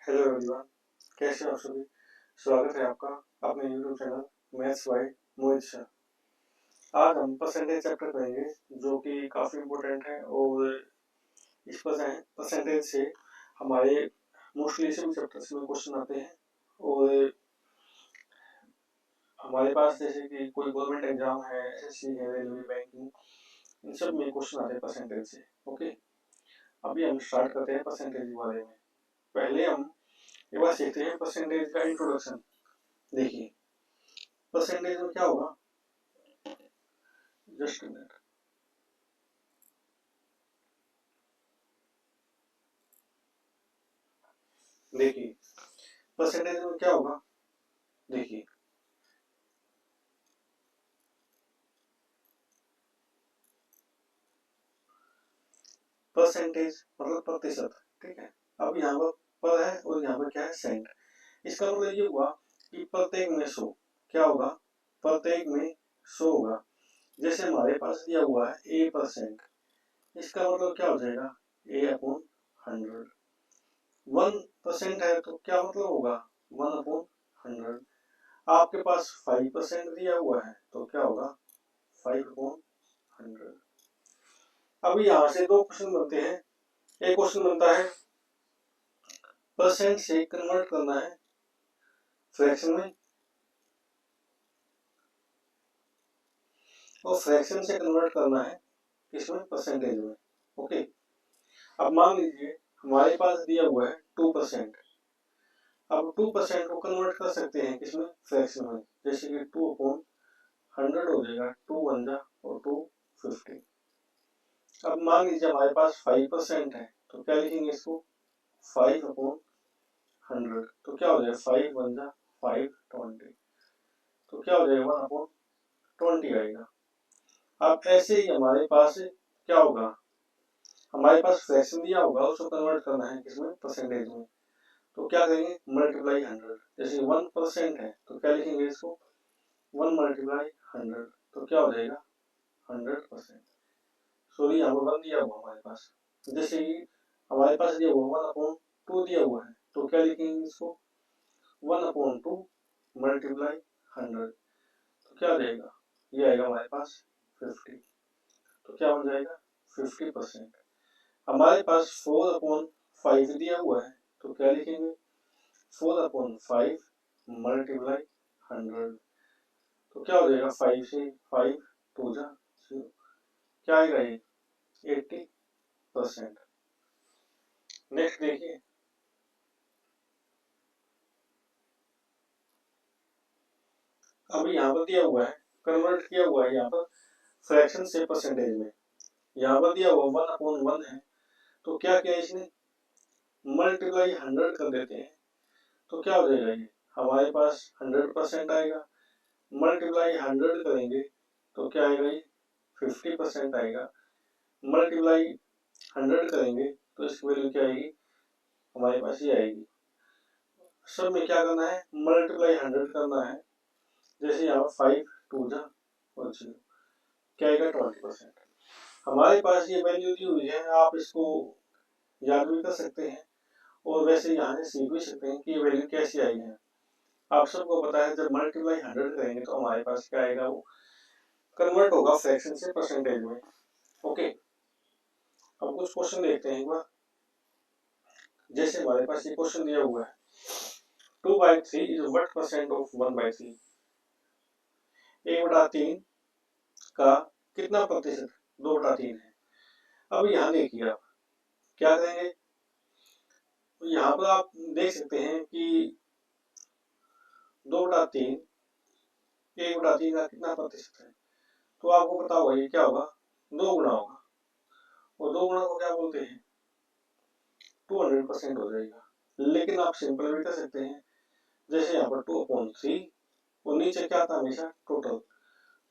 Hello everyone, कैसे हो आप सभी। स्वागत है आपका अपने यूट्यूब चैनल मैथ्स बाय मोहित शाह। आज हम परसेंटेज चैप्टर करेंगे जो कि काफ़ी इम्पोर्टेंट है और इस परसेंटेज से हमारे मोस्टली सभी चैप्टर्स में क्वेश्चन आते हैं। और हमारे पास जैसे कि कोई गवर्नमेंट एग्जाम है, एसएससी है, रेलवे, बैंकिंग, इन सब में क्वेश्चन आते हैं परसेंटेज से। ओके, अभी हम स्टार्ट करते हैं परसेंटेज के बारे में। पहले हम एक बार सीखते हैं परसेंटेज का इंट्रोडक्शन। देखिए परसेंटेज में क्या होगा, जस्ट मिनट। देखिए परसेंटेज में क्या होगा, देखिए परसेंटेज मतलब प्रतिशत, ठीक है। अब यहाँ पर है और यहाँ पर क्या है, सेंट। इसका मतलब ये हुआ कि प्रत्येक में 100 क्या होगा, प्रत्येक में 100 होगा। जैसे हमारे पास दिया हुआ है A%, इसका मतलब क्या हो जाएगा, A/100। 1% है तो क्या मतलब होगा, 1/100। आपके पास 5% दिया हुआ है तो क्या होगा, 5/100। अब यहाँ से दो क्वेश्चन बनते हैं। एक क्वेश्चन बनता है परसेंट से कन्वर्ट करना है फ्रैक्शन में, और फ्रैक्शन से कन्वर्ट करना है किसमें, परसेंटेज में। ओके, अब मान लीजिए हमारे पास दिया हुआ है 2%। अब 2% को कन्वर्ट कर सकते हैं किसमें, फ्रैक्शन में। जैसे कि 2/100 हो जाएगा, 2 1 जा और 2 50। अब मान लीजिए हमारे पास 5% है तो क्या लिखेंगे इसको, 5/100। तो क्या हो जाएगा, 5 1 जा 5 20, तो क्या हो जाएगा 1/20 आएगा। अब ऐसे ही हमारे पास क्या होगा, हमारे पास फ्रैक्शन दिया होगा, उसको कन्वर्ट करना है किसमें, परसेंटेज में। तो क्या करेंगे, मल्टीप्लाई 100। जैसे 1% है तो क्या लिखेंगे इसको, 1 × 100, तो क्या हो जाएगा 100%। सॉरी यहाँ पर 1 दिया हुआ हमारे पास। जैसे कि हमारे पास दिया हुआ 1/2 दिया हुआ है तो क्या लिखेंगे इसको, 1/2 मल्टीप्लाई 100, तो क्या आ जाएगा, ये आएगा हमारे पास 50। तो क्या बन जाएगा 50%। हमारे पास 4/5 दिया हुआ है तो क्या लिखेंगे, 4/5 मल्टीप्लाई 100, तो क्या हो जाएगा, 5 से 5 2 जा 0, क्या आएगा ये 80%। नेक्स्ट देखिए, अभी यहाँ पर दिया हुआ है, कन्वर्ट किया हुआ है यहाँ पर फ्रैक्शन से परसेंटेज में। यहाँ पर दिया हुआ 1/1 है तो क्या किया इसने, मल्टीप्लाई 100 कर देते हैं। तो क्या हो जाएगा, ये हमारे पास 100% आएगा। मल्टीप्लाई 100 करेंगे तो क्या आएगा, ये 50% आएगा। मल्टीप्लाई 100 करेंगे तो इसकी वैल्यू क्या आएगी, हमारे पास ये आएगी। सब में क्या करना है, मल्टीप्लाई 100 करना है। जैसे यहाँ 5 2 जा और 0, क्या आएगा 20%। हमारे पास ये वैल्यू दी हुई है, आप इसको याद भी कर सकते हैं और वैसे यहाँ से सीख भी सकते हैं कि ये वैल्यू कैसी आई है। आप सबको पता है जब मल्टीप्लाई 100 करेंगे तो हमारे पास क्या आएगा, वो कन्वर्ट होगा फ्रैक्शन से परसेंटेज में। ओके, अब कुछ क्वेश्चन देखते हैं एक बार। जैसे हमारे पास ये क्वेश्चन दिया हुआ है 2/3 इज व्हाट परसेंट ऑफ 1/3। 1/3 का कितना प्रतिशत 2/3 है। अब यहाँ देखिए आप क्या करेंगे, यहाँ पर आप देख सकते हैं कि 2/3 1/3 का कितना प्रतिशत है। तो आपको पता होगा ये क्या होगा, 2 गुना होगा, और 2 गुना को क्या बोलते हैं, 200% हो जाएगा। लेकिन आप सिंपल भी कर सकते हैं, जैसे यहाँ पर 2/3 और नीचे क्या था हमेशा टोटल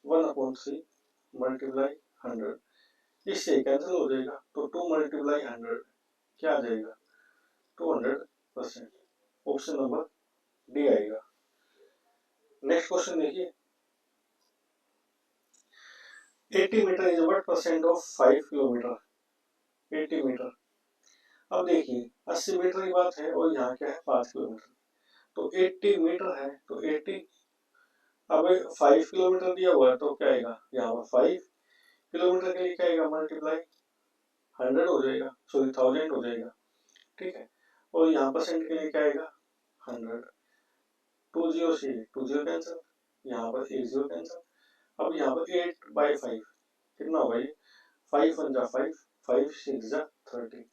1/3 मल्टीप्लाई 100, इससे कैंसिल हो जाएगा। तो 2 × 100 क्या आ जाएगा, 200%। ऑप्शन नंबर डी आएगा। नेक्स्ट क्वेश्चन देखिए, 80 meter is what percent of 5 kilometer. 80 meter, अब देखिए 80 मीटर की बात है और यहाँ क्या है 5 किलोमीटर, तो 80 मीटर है तो 80, अब 5 किलोमीटर दिया हुआ है तो क्या आएगा यहाँ पर 5 किलोमीटर के लिए क्या आएगा मल्टीप्लाई 100 हो जाएगा, सॉरी 1000 हो जाएगा, ठीक है। और यहाँ परसेंट के लिए क्या आएगा 100, 2 जीरो से 2 जीरो कैंसिल, यहाँ पर 1 जीरो कैंसिल। अब यहाँ पर 8/5 कितना होगा ये 5 1 जा 5, 5 6 जा 30,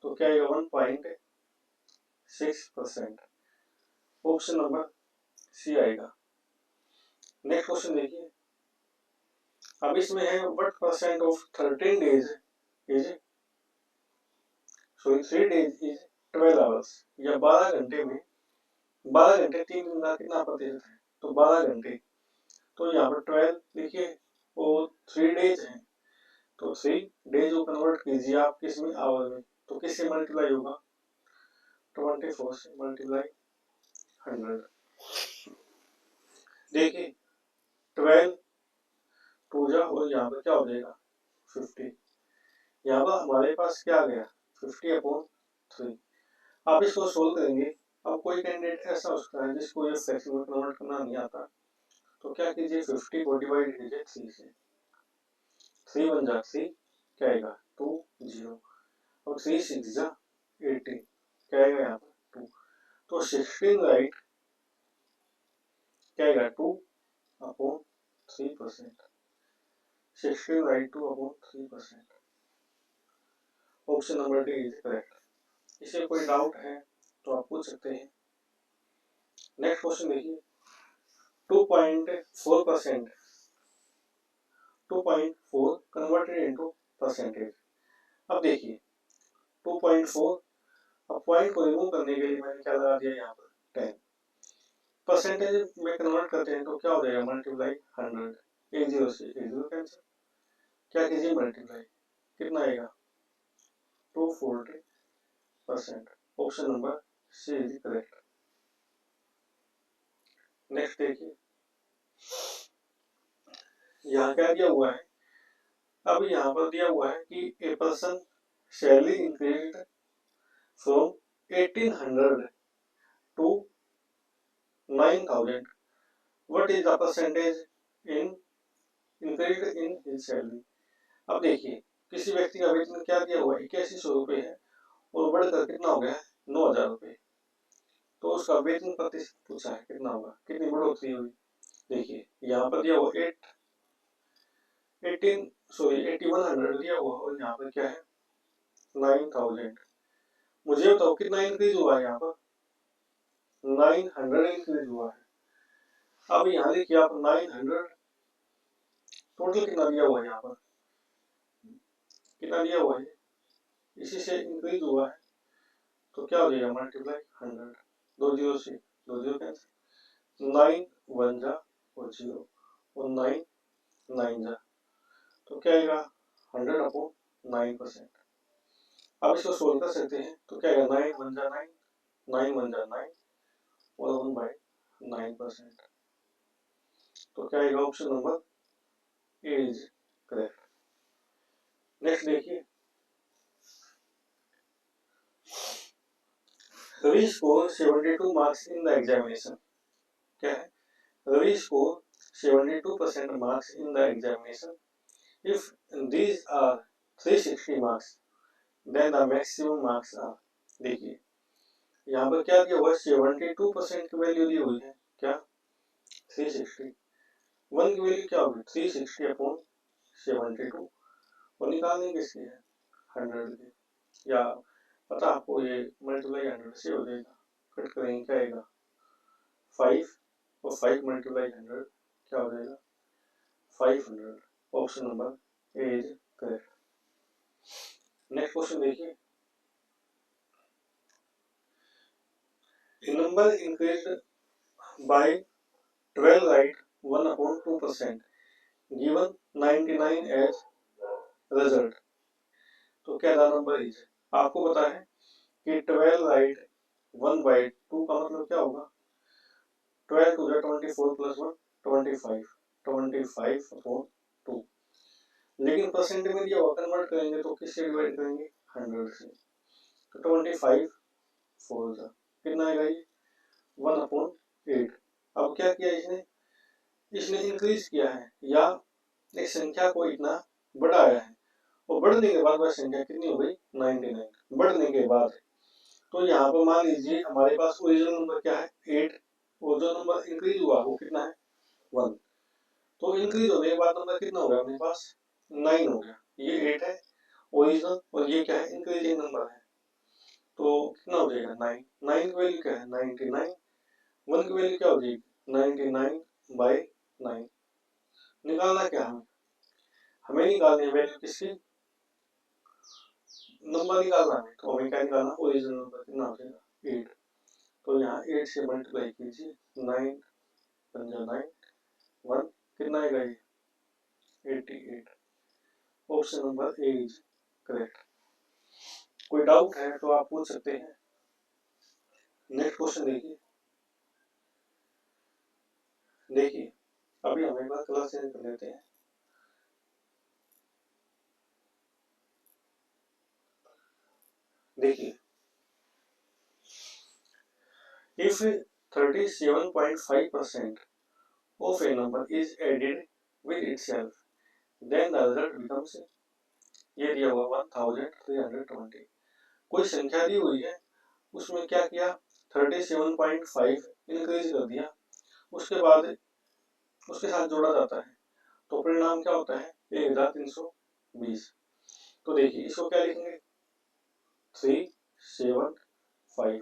तो क्या आएगा 1.6%। ऑप्शन नंबर सी आएगा। नेक्स्ट क्वेश्चन देखिए, अब इसमें है what percent of 13 days is sorry 3 days is 12 hours, या 12 घंटे में 12 घंटे 3 दिन का कितना प्रतिशत है, तो 12 घंटे, तो यहाँ पर 12 देखिए और 3 डेज है, तो 3 डेज को कन्वर्ट कीजिए आप किस में आवर में, तो किससे मल्टीप्लाई होगा 24 से मल्टीप्लाई 100। देखिए 12 टू जा और यहाँ पर क्या हो जाएगा 50, यहाँ पर हमारे पास क्या आ गया 50/3। आप इसको सोल्व करेंगे। अब कोई कैंडिडेट ऐसा हो सकता है जिसको ये फ्रैक्शन में कन्वर्ट करना नहीं आता, तो क्या कीजिए 50 को डिवाइड कीजिए 3 से, 3 1 जा 3 क्या आएगा 2 0, और 3 6 जा 18 क्या आएगा यहाँ पर 2, तो 16 राइट क्या आएगा 2/3%, 16 right 2/3%। Option number D is correct. इसे कोई डाउट है तो आप पूछ सकते हैं। नेक्स्ट क्वेश्चन देखिए, 2.4%, 2.4 कन्वर्टेड इनटू परसेंटेज। अब देखिए 2.4, अब पॉइंट को रिमूव करने के लिए मैंने क्या लगा दिया यहाँ पर 10, परसेंटेज में कन्वर्ट करते हैं तो क्या हो जाएगा मल्टीप्लाई 100, 1 0 से 1 0 कैंसिल, क्या कीजिए मल्टीप्लाई, कितना आएगा 240%। Option number C is correct. Next देखिए, यहाँ क्या दिया हुआ है, अब यहाँ पर दिया हुआ है कि a person salary increased from 1800 to 9000, what is the percentage in increased in his salary. अब देखिए किसी व्यक्ति का वेतन क्या दिया हुआ है 8100 रुपये है और बढ़कर कितना हो गया है 9000 रुपये, तो उसका वेतन प्रतिशत पूछा है कितना होगा, कितनी बढ़ोतरी हुई। देखिए यहाँ पर दिया हुआ 8100 दिया हुआ और यहाँ पर क्या है 9000, मुझे बताओ कितना इंक्रीज हुआ है, यहाँ पर 900 इंक्रीज हुआ है। अब यहाँ देखिए आप 900 टोटल कितना दिया हुआ है, यहाँ पर कितना दिया हुआ है, इसी से इंक्रीज हुआ है, तो क्या हो जाएगा मल्टीप्लाई 100, 2 जीरो से 2 जीरो कैंसिल, 9 1 जा और 0 और 9 9 जा, तो क्या आएगा 100/9%। अब इसको सोल्व कर सकते हैं तो क्या आएगा 9 1 जा 9, 9 1 जा 9 और 1/9%, तो क्या आएगा option number A is correct. Next देखिए, Ravi score 72 marks in the examination, क्या है Ravi score 72% marks in the examination, if these are 360 marks then the maximum marks are। देखिए यहाँ पर क्या दिया हुआ 72% की वैल्यू दी हुई है, क्या 360, 1 की वैल्यू क्या होगी 360/72 और निकालने किसकी है 100 की, या पता आपको ये मल्टीप्लाई 100 से हो जाएगा, कट करेंगे क्या आएगा 5 और 5 मल्टीप्लाई 100 क्या हो जाएगा 500। Option number A is correct. Next question देखिए, number increased by 12 right 1/2% given 99 as result, तो क्या था नंबर इज, आपको पता है कि 12 राइट 1/2 का मतलब क्या होगा 12 टू 24 प्लस 1 25, 25/2, लेकिन परसेंट में दिया हुआ कन्वर्ट करेंगे तो किससे डिवाइड करेंगे 100 से, तो 25 4 जा कितना आएगा ये 1/8। अब क्या किया इसने इंक्रीज किया है या एक संख्या को इतना बढ़ाया है और बढ़ने के बाद वह संख्या कितनी हो गई 99 बढ़ने के बाद। तो यहाँ पर मान लीजिए हमारे पास ओरिजिनल नंबर क्या है 8 और जो नंबर इंक्रीज हुआ वो कितना है 1। तो इंक्रीज होने के बाद नंबर कितना हो गया अपने पास 9 हो गया। ये 8 है ओरिजिनल और ये क्या है इंक्रीजिंग नंबर है। तो कितना हो जाएगा 9 9 की वैल्यू क्या है 99 1 की वैल्यू क्या हो जाएगी 99/9। निकालना क्या हमें निकालनी है वैल्यू किसकी नंबर निकालना है। तो हमें क्या निकालना ओरिजिनल नंबर कितना हो जाएगा 8। तो यहाँ 8 से मल्टीप्लाई कीजिए 9 पंजा 9 1 कितना आएगा ये 88। Option number A is correct. कोई डाउट है तो आप पूछ सकते हैं। नेक्स्ट क्वेश्चन देखिए अभी हम एक बार कलर चेंज कर लेते हैं। देखिए if 37.5% of a number is added with itself then the result becomes ये दिया हुआ 1320। कोई संख्या दी हुई है उसमें क्या किया 37.5 इंक्रीज कर दिया उसके बाद उसके साथ जोड़ा जाता है तो परिणाम क्या होता है 1320। तो देखिए इसको क्या लिखेंगे 375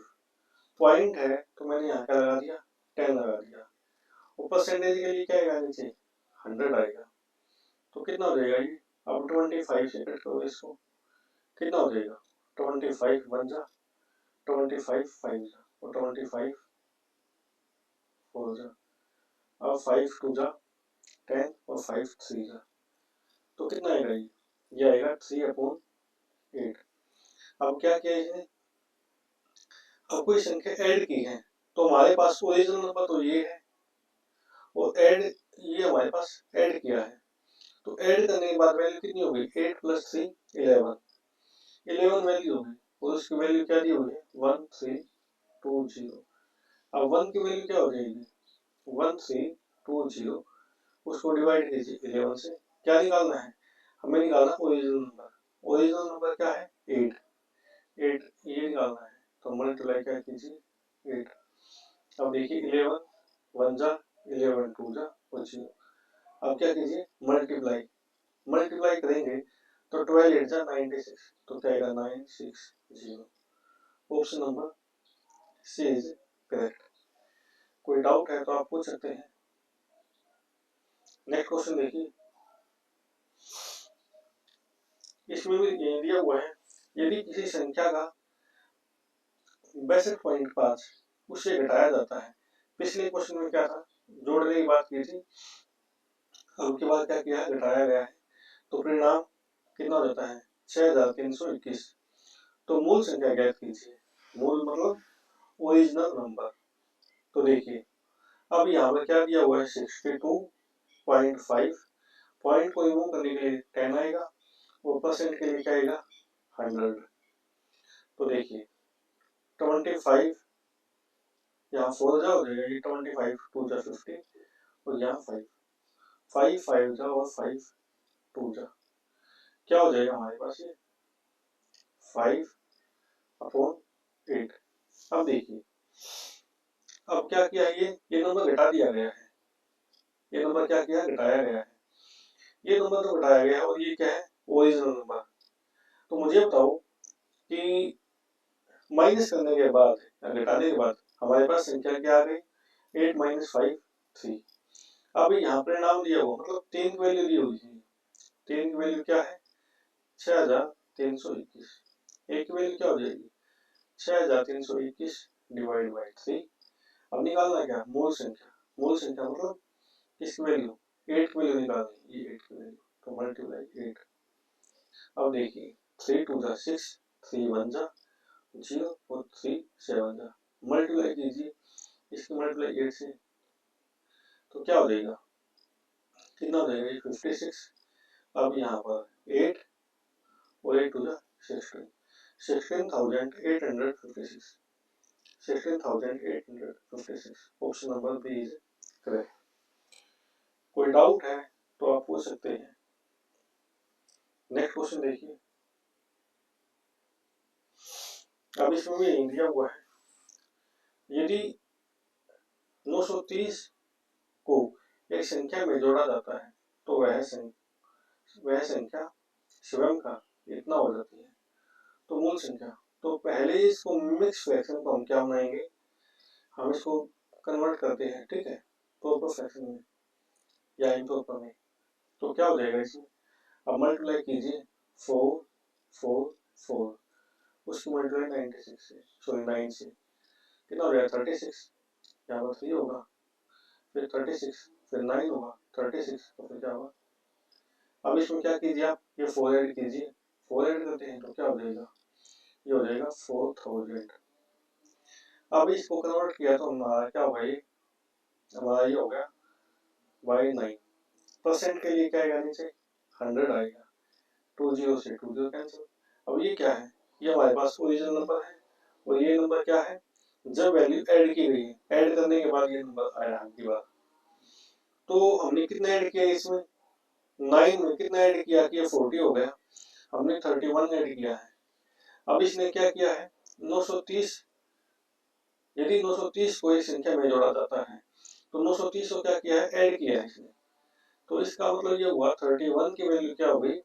पॉइंट है तो मैंने यहाँ क्या लगा दिया 10 लगा दिया और परसेंटेज के लिए क्या आएगा नीचे 100 आएगा। तो कितना हो जाएगा ये अब 25 से कट करो इसको कितना हो जाएगा 25 1 जा 25 5 जा और 25 4 जा अब 5 2 जा 10 और 5 3 जा तो कितना आएगा ये आएगा 3/8। अब क्या किया इसने अब कोई संख्या ऐड की है तो हमारे पास ओरिजिनल नंबर तो ये है और ऐड ये हमारे पास ऐड किया है तो ऐड करने के बाद वैल्यू कितनी हो गई 8 + 3 11 वैल्यू हो गई और उसकी वैल्यू क्या दी हुई है 1320। अब 1 की वैल्यू क्या हो जाएगी 1320 उसको डिवाइड कीजिए 11 से क्या निकालना है हमें निकालना ओरिजिनल नंबर क्या है 8 ये निकालना है तो मल्टीप्लाई क्या कीजिए 8। अब देखिए 11 1 जा 11 2 जा और 0। अब क्या कीजिए मल्टीप्लाई करेंगे तो 12 8 जा 96 तो क्या आएगा 960। Option number C is correct. कोई डाउट है तो आप पूछ सकते हैं। नेक्स्ट क्वेश्चन देखिए इसमें भी दिया हुआ है यदि किसी संख्या का 62.5 उससे घटाया जाता है। पिछले क्वेश्चन में क्या था जोड़ने की बात की थी अब के बाद क्या किया घटाया गया है तो परिणाम कितना हो जाता है 6321। तो मूल संख्या ज्ञात कीजिए मूल मतलब ओरिजिनल नंबर। तो देखिए अब यहाँ पर क्या दिया हुआ है 62.5 पॉइंट को रिमूव करने के लिए 10 आएगा और परसेंट के लिए क्या आएगा 100। तो देखिए 25 यहाँ 4 जा हो जाएगा ये 25 2 जा 50 और यहाँ 5 5 जा और 5 2 जा क्या हो जाएगा हमारे पास ये 5/8। अब देखिए अब क्या किया ये नंबर घटा दिया गया है ये नंबर क्या किया घटाया गया है ये नंबर तो घटाया गया है और ये क्या है ओरिजिनल नंबर। तो मुझे बताओ कि माइनस करने के बाद घटाने के बाद हमारे पास संख्या क्या आ गई 8 - 5 3। अब यहाँ परिणाम दिया हुआ मतलब 3 की वैल्यू दी हुई है 3 की वैल्यू क्या है 6321। एक की वैल्यू क्या हो जाएगी 6321 डिवाइड बाई 3। अब निकालना क्या मूल संख्या मतलब किसकी वैल्यू 8 की वैल्यू निकालनी ये 8 की वैल्यू तो मल्टीप्लाई 8। अब देखिए 3 2 जा 6 3 1 जा 0 और 3 7 जा मल्टीप्लाई कीजिए इसकी मल्टीप्लाई 8 से तो क्या हो जाएगा कितना हो जाएगा ये 56। अब यहाँ पर 8 और 8 2 जा 16 16,856. 16,856. Option number B is correct. कोई डाउट है तो आप पूछ सकते हैं। नेक्स्ट क्वेश्चन देखिए। अब इसमें भी यही दिया हुआ है, यदि 930 को एक संख्या में जोड़ा जाता है तो वह संख्या स्वयं का इतना हो जाती है। तो मूल संख्या, तो पहले इसको मिक्स फ्रैक्शन को हम क्या बनाएंगे, हम इसको कन्वर्ट करते हैं, ठीक है, प्रॉपर फ्रैक्शन में या इम्प्रॉपर में। तो क्या हो जाएगा इसमें, अब मल्टीप्लाई कीजिए 4 4 4, उसकी मल्टीप्लाई 96 से, सॉरी 9 से, कितना हो जाएगा 36, यहाँ पर 3 होगा, फिर 36, फिर 9 होगा, 36, तो फिर क्या होगा। अब इसमें क्या कीजिए आप, ये 4 ऐड कीजिए, 4 ऐड करते हैं तो क्या हो जाएगा, ये हो जाएगा 4000। अब इसको कन्वर्ट किया तो हमारा क्या होगा, ये हमारा ये हो गया बाई 9। परसेंट के लिए क्या आएगा नीचे 100 आएगा, 20 से 20 कैंसिल। अब ये क्या है, ये हमारे पास ओरिजिनल नंबर है, और ये नंबर क्या है, जब वैल्यू ऐड की गई है, ऐड करने के बाद ये नंबर आया आपकी बात। तो हमने कितना ऐड किया इसमें, 9 में कितना ऐड किया कि ये 40 हो गया, हमने 31 ऐड किया है। अब इसने क्या किया है 930, यदि 930 को एक संख्या में जोड़ा जाता है तो 930 को क्या किया है, ऐड किया है इसने। तो इसका मतलब ये हुआ 31 की वैल्यू क्या हो गई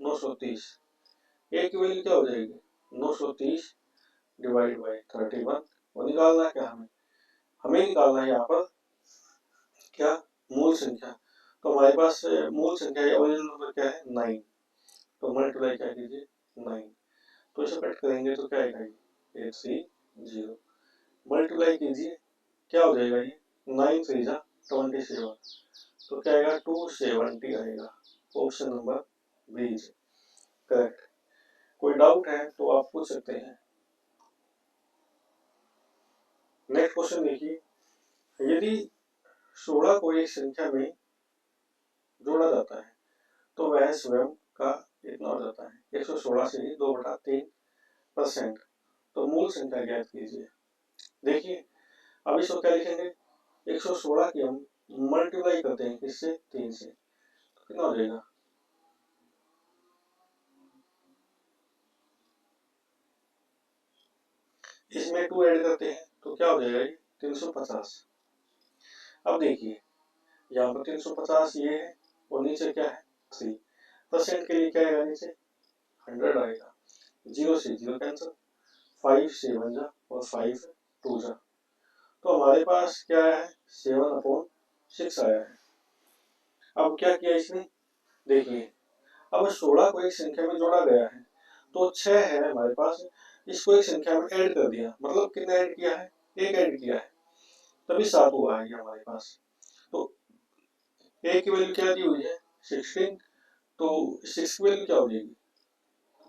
930, ए की वैल्यू क्या हो जाएगी 930 डिवाइड बाई 31। वो निकालना क्या हमें निकालना है यहाँ पर क्या, मूल संख्या। तो हमारे पास मूल संख्या या ओरिजिनल नंबर क्या है 9, तो मल्टीप्लाई क्या कीजिए 9, तो इसे कट करेंगे तो क्या आएगा ये 830, मल्टीप्लाई कीजिए क्या हो जाएगा ये 9 3 जा 27, तो क्या आएगा 270 आएगा। Option number B is correct. कोई डाउट है तो आप पूछ सकते हैं। नेक्स्ट क्वेश्चन देखिए, यदि 16 को एक संख्या में जोड़ा जाता है तो वह स्वयं का इतना हो जाता है 116 से 2/3%। तो मूल संख्या ज्ञात कीजिए। देखिए अब इसको क्या लिखेंगे, 116 की हम मल्टीप्लाई करते हैं किससे 3 से, तो कितना हो जाएगा, इसमें 2 ऐड करते हैं तो क्या हो जाएगा ये 350। अब देखिए यहाँ पर 350 ये है और नीचे क्या है 3, परसेंट के लिए क्या आएगा नीचे 100 आएगा, 0 से 0 कैंसिल, 5 से 1 जा और 5 2 जा, तो हमारे पास क्या आया है 7/6 आया है। अब क्या किया इसने, देखिए अब 16 को एक संख्या में जोड़ा गया है तो 6 है हमारे पास, इसको एक संख्या में ऐड कर दिया, मतलब कितना ऐड किया है, एक ऐड किया है, तभी 7 हुआ है हमारे पास। तो ए की वैल्यू क्या दी हुई है 16, तो 6 की वैल्यू क्या हो जाएगी,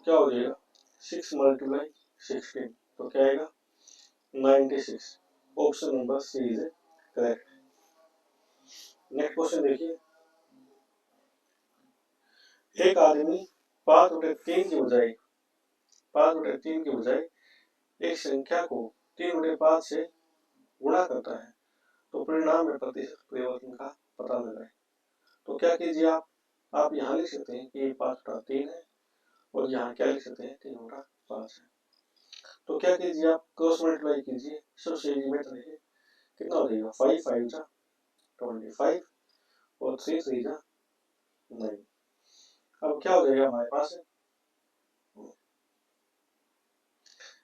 क्या हो जाएगा 6 मल्टीप्लाई 16, तो क्या आएगा 96। Option number C is correct. Next question देखिए, एक आदमी 5/3 की बजाय 5/3 की बजाय एक संख्या को 3/5 से गुणा करता है तो परिणाम में प्रतिशत परिवर्तन का पता लगाएं। तो क्या कीजिए आप यहाँ लिख सकते हैं कि 5/3 है और यहाँ क्या लिख सकते हैं 3/5 है। तो क्या कीजिए आप क्रॉस मल्टीप्लाई कीजिए, सबसे इजी मेथड है, कितना हो जाएगा 5 5 जा 25 और 3 3 जा 9। अब क्या हो जाएगा हमारे पास,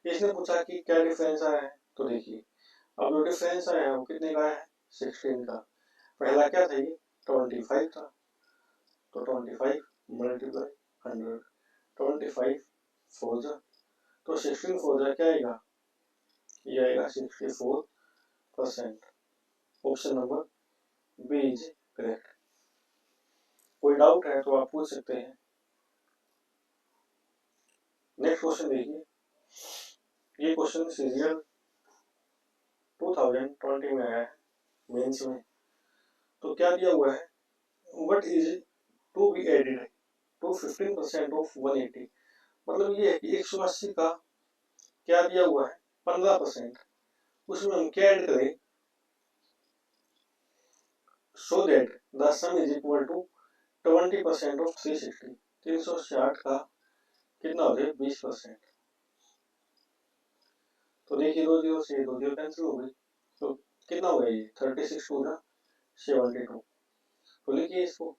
इसने पूछा कि क्या डिफरेंस आया है, तो देखिए अब जो डिफरेंस आया है वो कितने का है 16 का। पहला क्या था ये 25 था, तो 25 मल्टीप्लाई 100, 25 4 जा, तो 16 4 जा क्या आएगा, ये आएगा 64%। Option number B is correct. कोई डाउट है तो आप पूछ सकते हैं। नेक्स्ट क्वेश्चन देखिए, ये क्वेश्चन सीरियल 2020 में आया है मेंस में। तो क्या दिया हुआ है, what is to be added to 15% of 180, मतलब ये है कि 180 का क्या दिया हुआ है 15%, उसमें हम क्या ऐड करें so that the sum is equal to 20% of 360। 360 का कितना हो जाए 20%। तो देखिए 2 जीरो से 2 जीरो कैंसिल हो गई, तो कितना हो गया ये 36 टू जा 72। तो लिखिए इसको।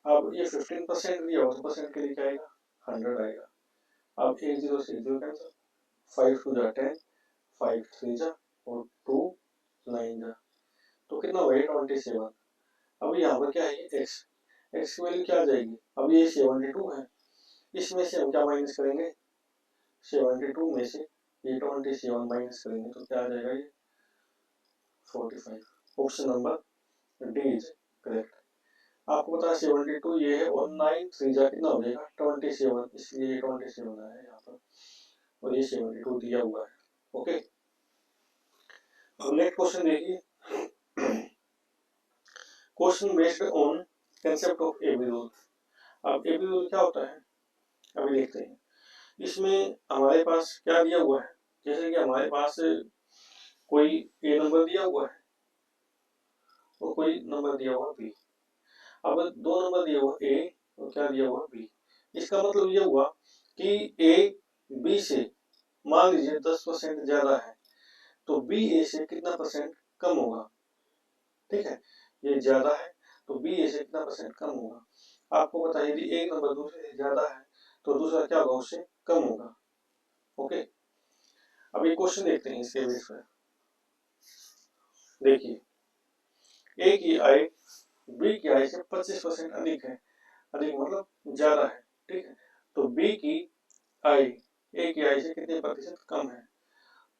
अब ये 15% दिया हो तो परसेंट के लिए क्या आएगा 100 आएगा। अब 1 जीरो से 1 जीरो कैंसिल, 5 टू जा 10, 5 3 जा और 2 9 जा, तो कितना हो गया 27। अब यहाँ पर क्या है x, x की वैल्यू क्या आ जाएगी, अब ये 72 है, इसमें से हम क्या माइनस करेंगे 72 में से ये 27 माइनस करेंगे तो क्या आ जाएगा ये 45। Option number D is correct. आपको पता है 72 ये है और 9 3 जा कितना हो जाएगा 27, इसलिए 27 आया यहाँ पर और ये 72 दिया हुआ है। ओके, अब नेक्स्ट क्वेश्चन देखिए। Question based on concept of AB rule. अब एबी रूल क्या होता है अभी देखते हैं। इसमें हमारे पास क्या दिया हुआ है, जैसे कि हमारे पास कोई ए नंबर दिया हुआ है और कोई नंबर दिया हुआ बी। अब 2 नंबर दिया हुआ ए और क्या दिया हुआ बी। इसका मतलब ये हुआ कि ए बी से मान लीजिए 10% ज्यादा है तो बी ए से कितना परसेंट कम होगा। ठीक है, ये ज्यादा है तो बी ए से कितना परसेंट कम होगा। आपको पता है यदि एक नंबर दूसरे से ज्यादा है तो दूसरा क्या होगा उससे कम होगा। ओके, अब ये क्वेश्चन देखते हैं इसके बेस पर। देखिए ए की आय बी की आय से 25% अधिक है, अधिक मतलब ज्यादा है। ठीक है, तो बी की आय ए की आय से कितने प्रतिशत कम है,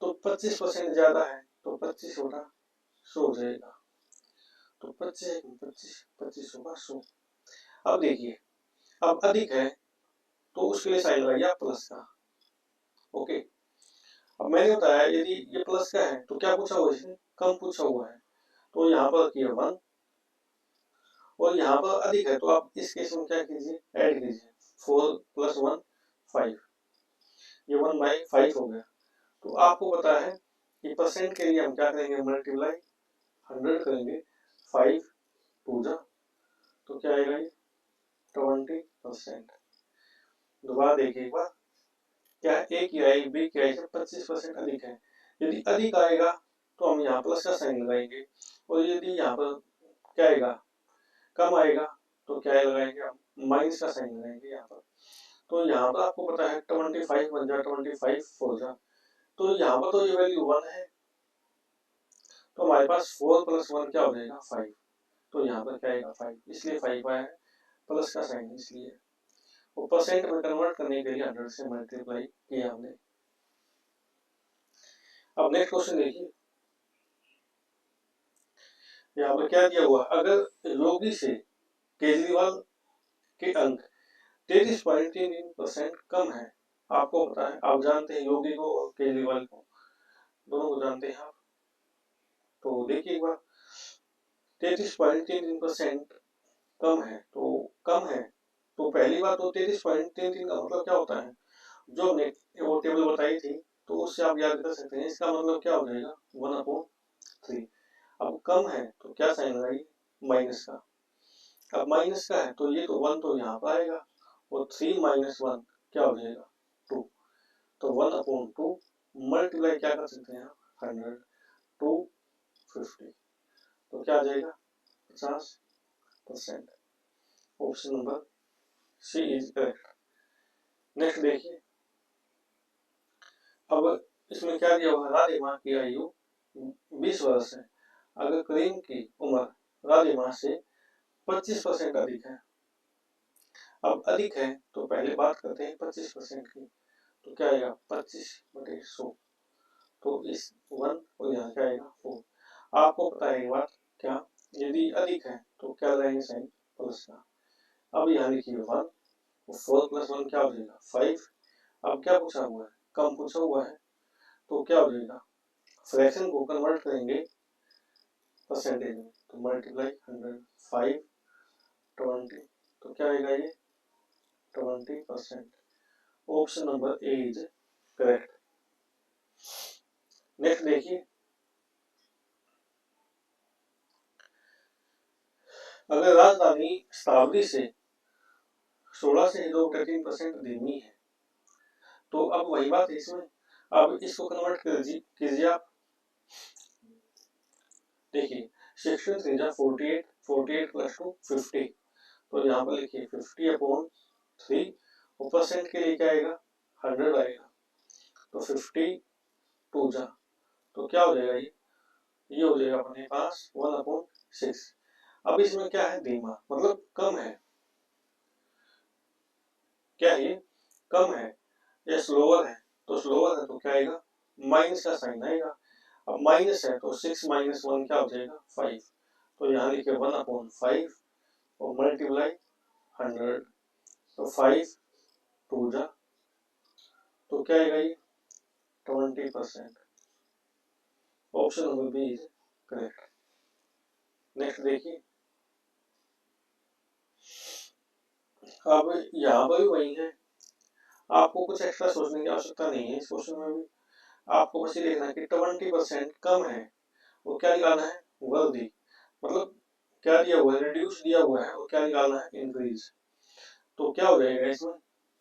तो 25% ज्यादा है तो 25 होगा 100 हो जाएगा, तो 25 25 25 होगा 100। अब देखिए अब अधिक है तो उसके लिए साइन लगाइए प्लस का। ओके, अब मैंने बताया यदि ये प्लस का है तो क्या पूछा हुआ है इसने कम पूछा हुआ है, तो यहाँ पर किया 1 और यहाँ पर अधिक है तो आप इस केस में क्या कीजिए ऐड कीजिए 4 प्लस 1 5, ये 1/5 हो गया। तो आपको पता है कि परसेंट के लिए हम क्या करेंगे मल्टीप्लाई 100 करेंगे, 5 2 जा तो क्या आएगा ये 20%। दोबारा देखिए एक बार, क्या ए की आय बी की आय से 25% अधिक है। यदि अधिक आएगा तो हम यहाँ प्लस का साइन लगाएंगे और यदि यहाँ पर क्या आएगा कम आएगा तो क्या लगाएंगे हम माइनस का साइन लगाएंगे यहाँ पर। तो यहाँ पर आपको पता है 25 बन जा 25 4 जा, तो यहाँ पर तो ये वैल्यू 1 है तो हमारे पास 4 प्लस 1 क्या हो जाएगा 5, तो यहाँ पर क्या आएगा 5, इसलिए 5 आया है प्लस का साइन इसलिए। वो परसेंट में कन्वर्ट करने के लिए 100 से मल्टीप्लाई किया हमने। अब नेक्स्ट क्वेश्चन देखिए, यहाँ पर क्या दिया हुआ, अगर योगी से केजरीवाल के अंक 33.33% कम है। आपको पता है आप जानते हैं योगी को और केजरीवाल को दोनों को जानते हैं आप, तो देखिए एक बार 33.33% कम है तो पहली बात तो 33.33 का मतलब क्या होता है, जो हमने वो टेबल बताई थी तो उससे आप याद कर सकते हैं। इसका मतलब क्या हो जाएगा 1/3। अब कम है तो क्या साइन लगाइए माइनस का। अब माइनस का है तो ये तो 1 तो यहाँ पर आएगा और 3 माइनस 1 क्या हो जाएगा 2, तो 1/2 मल्टीप्लाई क्या कर सकते हैं 100 250, तो क्या आ जाएगा 50%। Option number C is correct. Next देखिए, अब इसमें क्या दिया हुआ, राधे माँ की आयु 20 वर्ष है, अगर करीम की उम्र राधे माँ से 25% अधिक है। अब अधिक है तो पहले बात करते हैं 25% की, तो क्या आएगा 25/100, तो इस 1 और यहाँ क्या आएगा 4। आपको पता है बात क्या, यदि अधिक है तो क्या लगाएंगे साइन प्लस का। अब यहाँ लिखिए 1 4 प्लस 1 क्या हो जाएगा 5। अब क्या पूछा हुआ है कम पूछा हुआ है तो क्या हो जाएगा फ्रैक्शन को कन्वर्ट करेंगे परसेंटेज में, तो मल्टीप्लाई 100 5 20, तो क्या आएगा ये 20%। Option number A is correct. Next देखिए, अगर राजधानी शताब्दी से 16 से 3% धीमी है, तो अब वही बात है इसमें, अब इसको कन्वर्ट कीजिए आप। देखिए 16 3 जा 48, 48 प्लस 2 50, तो यहाँ पर लिखिए 50/3 और परसेंट के लिए क्या आएगा 100 आएगा, तो 52 जा, तो क्या हो जाएगा ये हो जाएगा अपने पास 1/6। अब इसमें क्या है धीमा मतलब कम है, क्या है ये कम है, ये स्लोअर है, तो स्लोअर है तो क्या आएगा माइनस का साइन आएगा। अब माइनस है तो 6 - 1 क्या हो जाएगा 5, तो यहाँ लिखिए 1/5 और मल्टीप्लाई 100, तो 5 2 जा, तो क्या आएगा ये 20%। Option number B is correct. Next देखिए, अब यहाँ पर भी वही है, आपको कुछ एक्स्ट्रा सोचने की आवश्यकता नहीं है इस क्वेश्चन में भी, आपको बस ये देखना है कि 20% कम है, वो क्या निकालना है वर्दी, मतलब क्या दिया हुआ है रिड्यूस दिया हुआ है, और क्या निकालना है इंक्रीज, तो क्या हो जाएगा इसमें,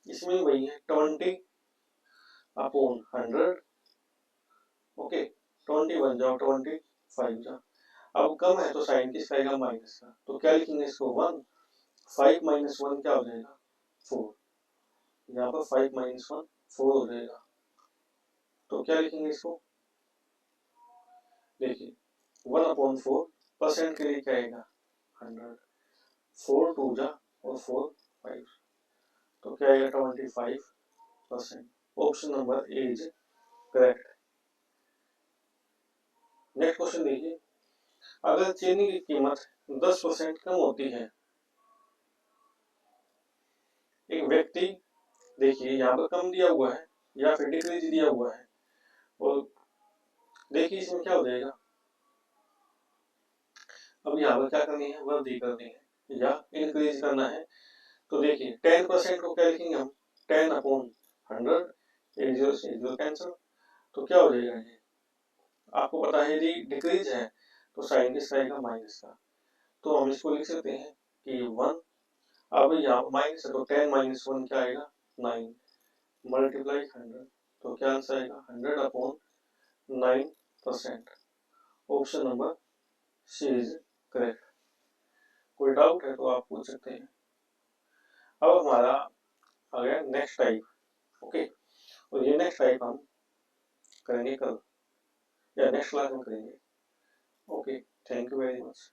इसमें वही है 20/100, ओके 21 जाओ 25 जाओ। अब कम है तो साइन किसका आएगा माइनस का, तो क्या लिखेंगे इसको 1, 5 - 1 क्या हो जाएगा 4, यहाँ पर 5 - 1 4 हो जाएगा, तो क्या लिखेंगे इसको, देखिए 1/4 परसेंट के लिए क्या आएगा 100, 4 2 जा और 4 5, तो क्या आएगा 25%। Option number A is correct. Next question देखिए, अगर चीनी की कीमत 10% कम होती है, एक व्यक्ति, देखिए यहाँ पर कम दिया हुआ है या फिर डिक्रीज दिया हुआ है, और देखिए इसमें क्या हो जाएगा, अब यहाँ पर क्या करनी है वृद्धि करनी है या इंक्रीज करना है, तो देखिए 10% को क्या लिखेंगे हम 10/100, 1 0 से 0 कैंसिल, तो क्या हो जाएगा ये, आपको पता है यदि डिक्रीज है तो साइन किसका आएगा माइनस का, तो हम इसको लिख सकते हैं कि 1, अब यहाँ माइनस है तो 10 - 1 क्या आएगा 9 मल्टीप्लाई 100, तो क्या आंसर आएगा 100/9%। Option number C is correct. कोई डाउट है तो आप पूछ सकते हैं। अब हमारा आ गया नेक्स्ट टाइप, ओके, और ये नेक्स्ट टाइप हम करेंगे कल या नेक्स्ट क्लास में करेंगे। Okay, thank you very much.